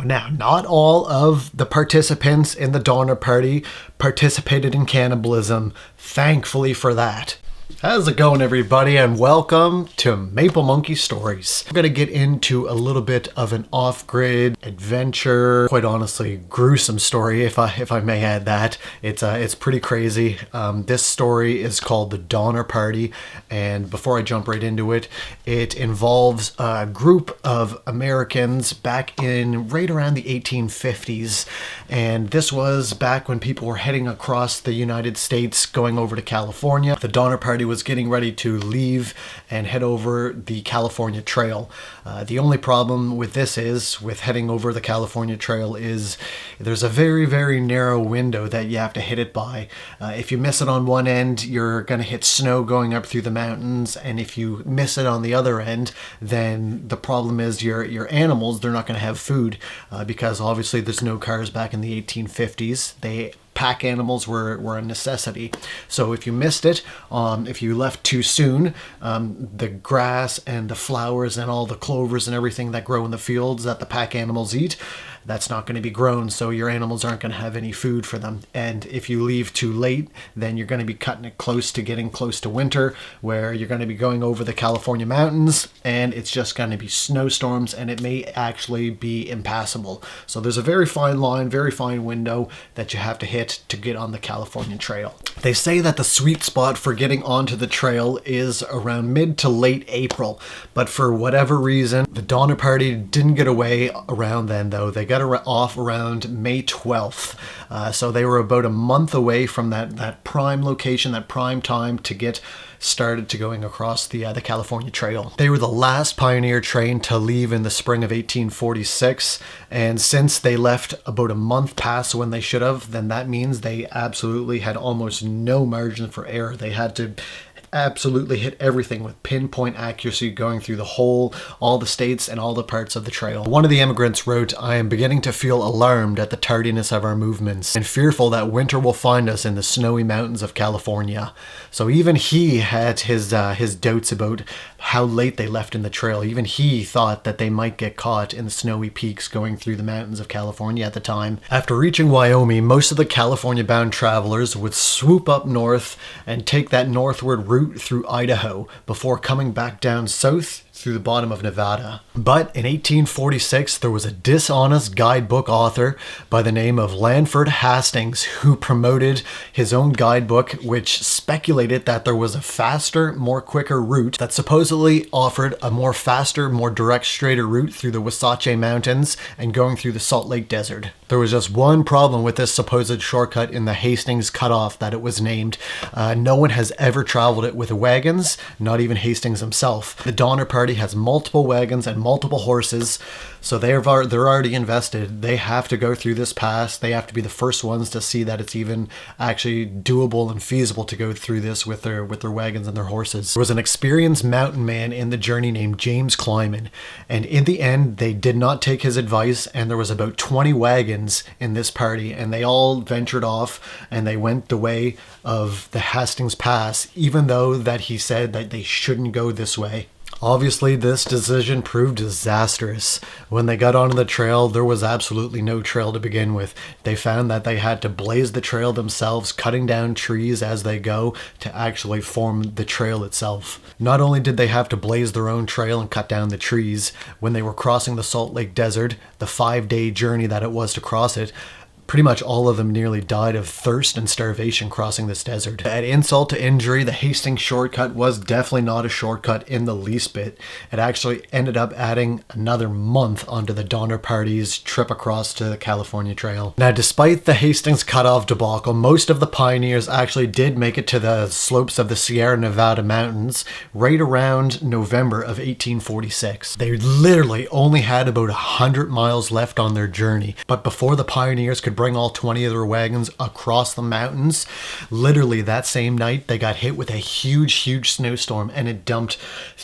Now, not all of the participants in the Donner Party participated in cannibalism, thankfully for that. How's it going, everybody, and welcome to Maple Monkey Stories. I'm going to get into a little bit of an off-grid adventure, quite honestly, gruesome story, if I may add that. It's pretty crazy. This story is called The Donner Party, and before I jump right into it, it involves a group of Americans back in right around the 1850s, and this was back when people were heading across the United States going over to California. The Donner Party was getting ready to leave and head over the California Trail. The only problem with this is, with heading over the California Trail, is there's a very, very narrow window that you have to hit it by. If you miss it on one end, you're going to hit snow going up through the mountains, and if you miss it on the other end, then the problem is your animals, they're not going to have food, because obviously there's no cars back in the 1850s. Pack animals were a necessity. So if you missed it, if you left too soon, the grass and the flowers and all the clovers and everything that grow in the fields that the pack animals eat, that's not going to be grown, so your animals aren't going to have any food for them. And if you leave too late, then you're going to be cutting it getting close to winter, where you're going to be going over the California mountains, and it's just going to be snowstorms, and it may actually be impassable. So there's a very fine line, very fine window that you have to hit to get on the California Trail. They say that the sweet spot for getting onto the trail is around mid to late April, but for whatever reason, the Donner Party didn't get away around then, though. They got off around May 12th. So they were about a month away from that prime location, that prime time to get started to going across the California Trail. They were the last pioneer train to leave in the spring of 1846, and since they left about a month past when they should have, then that means they absolutely had almost no margin for error. They had to absolutely hit everything with pinpoint accuracy, going through all the states and all the parts of the trail. One of the immigrants wrote, "I am beginning to feel alarmed at the tardiness of our movements and fearful that winter will find us in the snowy mountains of California." So even he had his doubts about how late they left in the trail. Even he thought that they might get caught in the snowy peaks going through the mountains of California at the time. After reaching Wyoming, most of the California-bound travelers would swoop up north and take that northward route through Idaho before coming back down south through the bottom of Nevada. But in 1846, there was a dishonest guidebook author by the name of Lanford Hastings who promoted his own guidebook, which speculated that there was a faster, quicker route that supposedly offered a more faster, more direct, straighter route through the Wasatch Mountains and going through the Salt Lake Desert. There was just one problem with this supposed shortcut in the Hastings cutoff that it was named. No one has ever traveled it with wagons, not even Hastings himself. The Donner Party has multiple wagons and multiple horses, so they're already invested. They have to go through this pass. They have to be the first ones to see that it's even actually doable and feasible to go through this with their wagons and their horses. There was an experienced mountain man in the journey named James Kleiman, and in the end, they did not take his advice, and there was about 20 wagons in this party, and they all ventured off, and they went the way of the Hastings Pass, even though that he said that they shouldn't go this way. Obviously, this decision proved disastrous. When they got onto the trail, there was absolutely no trail to begin with. They found that they had to blaze the trail themselves, cutting down trees as they go to actually form the trail itself. Not only did they have to blaze their own trail and cut down the trees, when they were crossing the Salt Lake Desert, the 5-day journey that it was to cross it, pretty much all of them nearly died of thirst and starvation crossing this desert. At insult to injury, the Hastings shortcut was definitely not a shortcut in the least bit. It actually ended up adding another month onto the Donner Party's trip across to the California Trail. Now, despite the Hastings cutoff debacle, most of the pioneers actually did make it to the slopes of the Sierra Nevada mountains right around November of 1846. They literally only had about 100 miles left on their journey, but before the pioneers could bring all 20 of their wagons across the mountains. Literally that same night, they got hit with a huge snowstorm, and it dumped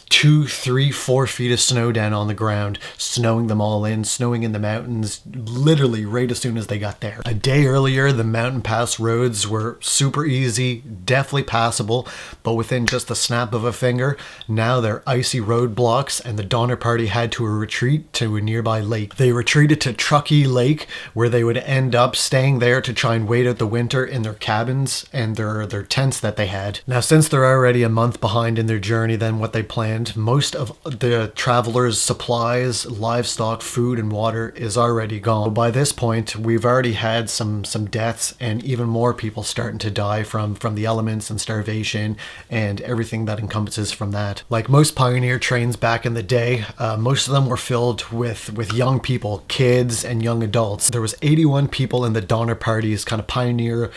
2, 3, 4 feet of snow down on the ground, snowing them all in, snowing in the mountains, literally right as soon as they got there. A day earlier, the mountain pass roads were super easy, definitely passable, but within just the snap of a finger, now they're icy roadblocks, and the Donner Party had to retreat to a nearby lake. They retreated to Truckee Lake, where they would end up staying there to try and wait out the winter in their cabins and their tents that they had. Now, since they're already a month behind in their journey than what they planned, most of the travelers' supplies, livestock, food, and water is already gone. By this point, we've already had some deaths, and even more people starting to die from the elements and starvation and everything that encompasses from that. Like most pioneer trains back in the day, most of them were filled with young people, kids and young adults. There was 81 people in the Donner Party's kind of pioneer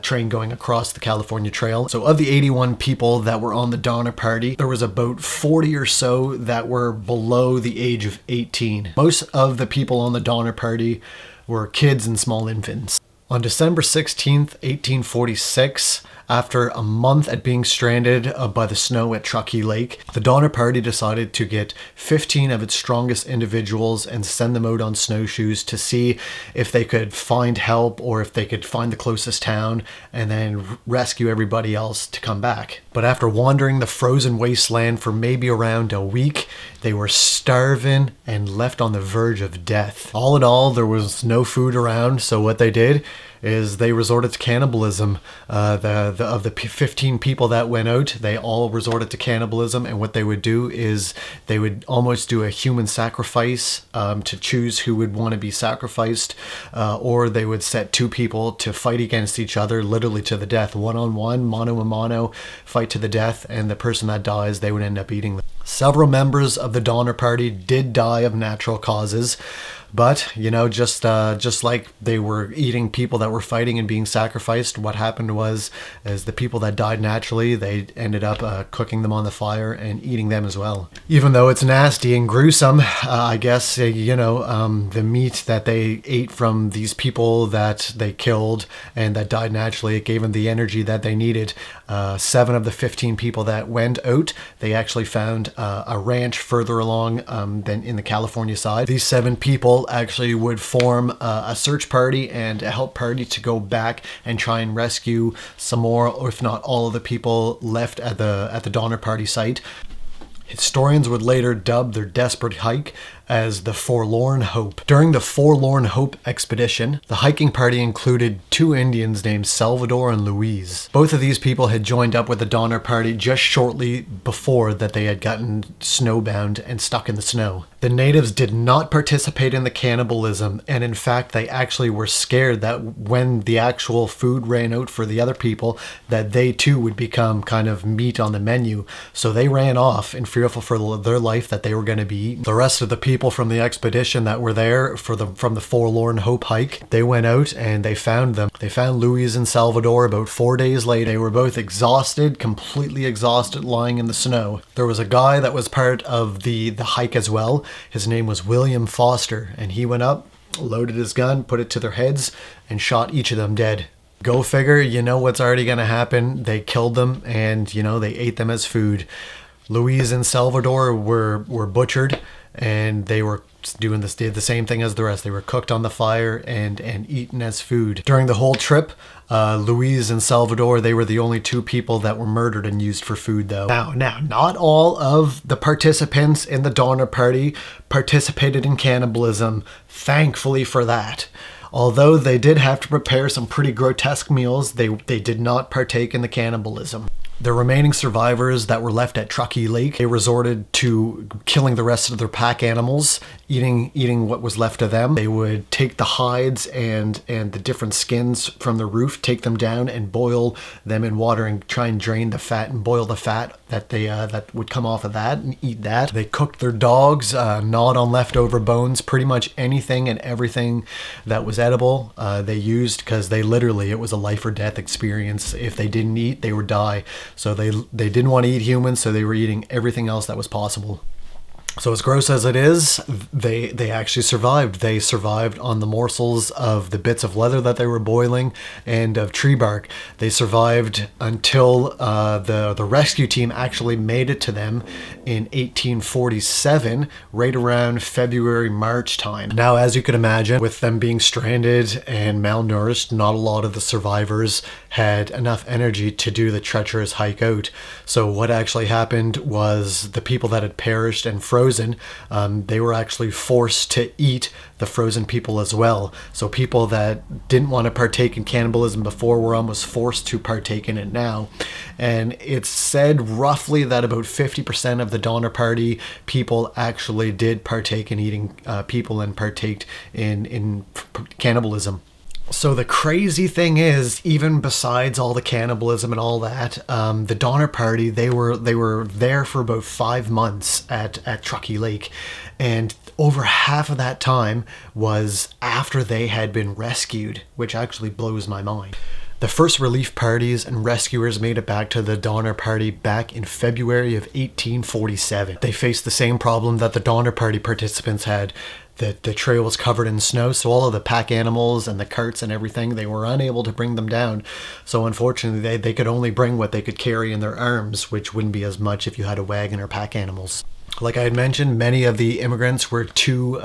train going across the California Trail. So of the 81 people that were on the Donner Party, there was about 40 or so that were below the age of 18. Most of the people on the Donner Party were kids and small infants. On December 16th, 1846, after a month at being stranded by the snow at Truckee Lake, the Donner Party decided to get 15 of its strongest individuals and send them out on snowshoes to see if they could find help or if they could find the closest town and then rescue everybody else to come back. But after wandering the frozen wasteland for maybe around a week, they were starving and left on the verge of death. All in all, there was no food around, so what they did is they resorted to cannibalism. Of the 15 people that went out, they all resorted to cannibalism, and what they would do is they would almost do a human sacrifice to choose who would want to be sacrificed, or they would set two people to fight against each other, literally to the death, one-on-one, mano-a-mano, fight to the death, and the person that dies, they would end up eating them. Several members of the Donner Party did die of natural causes, but, you know, just like they were eating people that were fighting and being sacrificed, what happened was, as the people that died naturally, they ended up cooking them on the fire and eating them as well. Even though it's nasty and gruesome, I guess, the meat that they ate from these people that they killed and that died naturally, it gave them the energy that they needed. 7 of the 15 people that went out, they actually found a ranch further along than in the California side. These 7 people actually would form a search party and a help party to go back and try and rescue some more, or if not all, of the people left at the Donner Party site. Historians would later dub their desperate hike as the Forlorn Hope. During the Forlorn Hope expedition, the hiking party included 2 Indians named Salvador and Luis. Both of these people had joined up with the Donner Party just shortly before that they had gotten snowbound and stuck in the snow. The natives did not participate in the cannibalism, and in fact they actually were scared that when the actual food ran out for the other people, that they too would become kind of meat on the menu. So they ran off and fearful for their life that they were going to be eaten. The rest of the people from the expedition that were there from the Forlorn Hope hike, they went out and they found them. They found Luis and Salvador about 4 days later. They were both exhausted, completely exhausted, lying in the snow. There was a guy that was part of the hike as well. His name was William Foster, and he went up, loaded his gun, put it to their heads, and shot each of them dead. Go figure, you know what's already going to happen. They killed them, and, they ate them as food. Luis and Salvador were butchered, and they were did the same thing as the rest. They were cooked on the fire and eaten as food. During the whole trip, Luis and Salvador, they were the only 2 people that were murdered and used for food, though. Now, not all of the participants in the Donner Party participated in cannibalism, thankfully for that. Although they did have to prepare some pretty grotesque meals, they did not partake in the cannibalism. The remaining survivors that were left at Truckee Lake, they resorted to killing the rest of their pack animals, eating what was left of them. They would take the hides and the different skins from the roof, take them down and boil them in water and try and drain the fat and boil the fat that that would come off of that and eat that. They cooked their dogs, gnawed on leftover bones, pretty much anything and everything that was edible they used, because it was a life or death experience. If they didn't eat, they would die. So they didn't want to eat humans, so they were eating everything else that was possible. So as gross as it is, they actually survived. They survived on the morsels of the bits of leather that they were boiling and of tree bark. They survived until the rescue team actually made it to them in 1847, right around February, March time. Now, as you can imagine, with them being stranded and malnourished, not a lot of the survivors had enough energy to do the treacherous hike out. So what actually happened was the people that had perished and frozen, they were actually forced to eat the frozen people as well. So people that didn't want to partake in cannibalism before were almost forced to partake in it now. And it's said roughly that about 50% of the Donner Party people actually did partake in eating people and partaked in cannibalism. So the crazy thing is, even besides all the cannibalism and all that, the Donner Party, they were there for about 5 months at Truckee Lake, and over half of that time was after they had been rescued, which actually blows my mind. The first relief parties and rescuers made it back to the Donner Party back in February of 1847. They faced the same problem that the Donner Party participants had. The trail was covered in snow, so all of the pack animals and the carts and everything, they were unable to bring them down. So unfortunately, they could only bring what they could carry in their arms, which wouldn't be as much if you had a wagon or pack animals. Like I had mentioned, many of the immigrants were too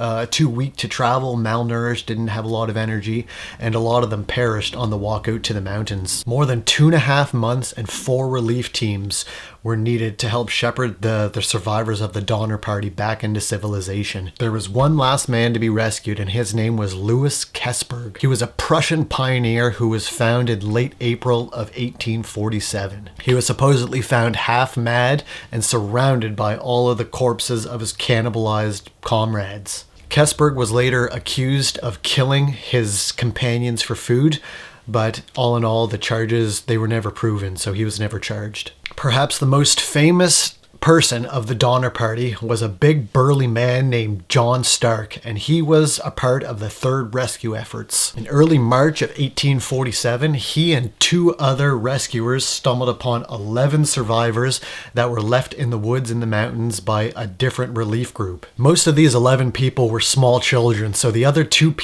weak to travel, malnourished, didn't have a lot of energy, and a lot of them perished on the walk out to the mountains. More than 2.5 months and 4 relief teams were needed to help shepherd the survivors of the Donner Party back into civilization. There was one last man to be rescued, and his name was Louis Kesberg. He was a Prussian pioneer who was found in late April of 1847. He was supposedly found half mad and surrounded by all of the corpses of his cannibalized comrades. Kesberg was later accused of killing his companions for food, but all in all, the charges, they were never proven, so he was never charged. Perhaps the most famous person of the Donner Party was a big burly man named John Stark, and he was a part of the third rescue efforts. In early March of 1847, he and 2 other rescuers stumbled upon 11 survivors that were left in the woods in the mountains by a different relief group. Most of these 11 people were small children, so the other 2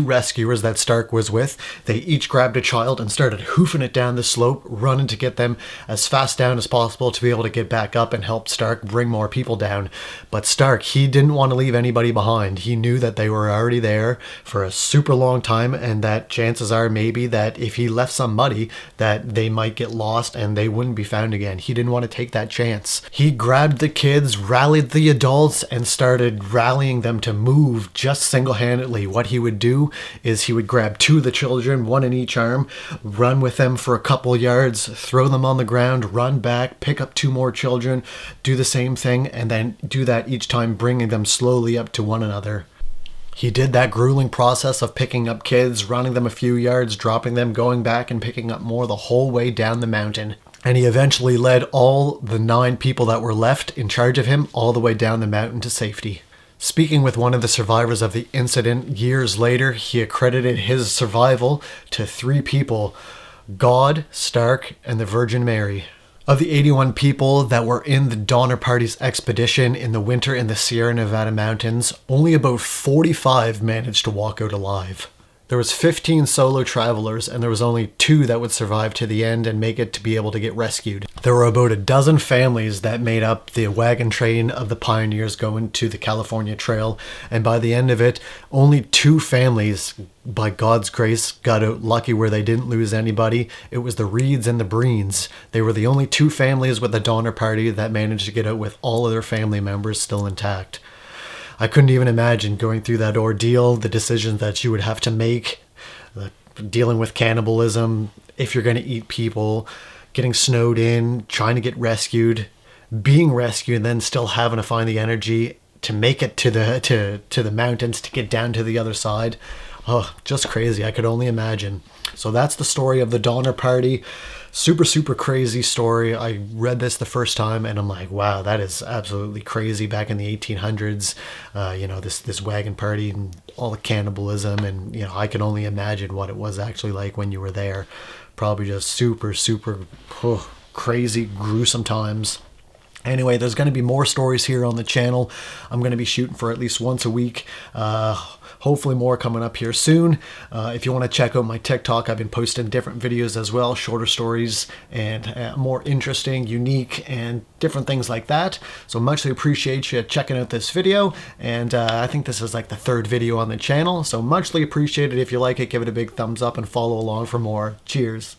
rescuers that Stark was with, they each grabbed a child and started hoofing it down the slope, running to get them as fast down as possible to be able to get back up and help Stark bring more people down. But Stark, he didn't want to leave anybody behind. He knew that they were already there for a super long time, and that chances are maybe that if he left somebody, that they might get lost and they wouldn't be found again. He didn't want to take that chance. He grabbed the kids, rallied the adults, and started rallying them to move just single-handedly. What he would do is he would grab 2 of the children, 1 in each arm, run with them for a couple yards, throw them on the ground, run back, pick up 2 more children, do the same thing, and then do that each time, bringing them slowly up to one another. He did that grueling process of picking up kids, running them a few yards, dropping them, going back and picking up more the whole way down the mountain. And he eventually led all the 9 people that were left in charge of him all the way down the mountain to safety. Speaking with one of the survivors of the incident years later, he accredited his survival to 3 people: God, Stark, and the Virgin Mary. Of the 81 people that were in the Donner Party's expedition in the winter in the Sierra Nevada mountains, only about 45 managed to walk out alive. There was 15 solo travelers, and there was only 2 that would survive to the end and make it to be able to get rescued. There were about a dozen families that made up the wagon train of the pioneers going to the California Trail, and by the end of it, only 2 families, by God's grace, got out lucky where they didn't lose anybody. It was the Reeds and the Breens. They were the only 2 families with the Donner Party that managed to get out with all of their family members still intact. I couldn't even imagine going through that ordeal, the decisions that you would have to make, dealing with cannibalism, if you're going to eat people, getting snowed in, trying to get rescued, being rescued, and then still having to find the energy to make it to the mountains, to get down to the other side. Oh, just crazy. I could only imagine. So that's the story of the Donner Party. Super, super crazy story. I read this the first time and I'm like, wow, that is absolutely crazy. Back in the 1800s, this wagon party and all the cannibalism, and I can only imagine what it was actually like when you were there. Probably just super, super crazy, gruesome times. Anyway, there's going to be more stories here on the channel. I'm going to be shooting for at least once a week. Hopefully more coming up here soon. If you want to check out my TikTok, I've been posting different videos as well, shorter stories and more interesting, unique, and different things like that. So muchly appreciate you checking out this video. And I think this is like the 3rd video on the channel. So muchly appreciated. If you like it, give it a big thumbs up and follow along for more. Cheers.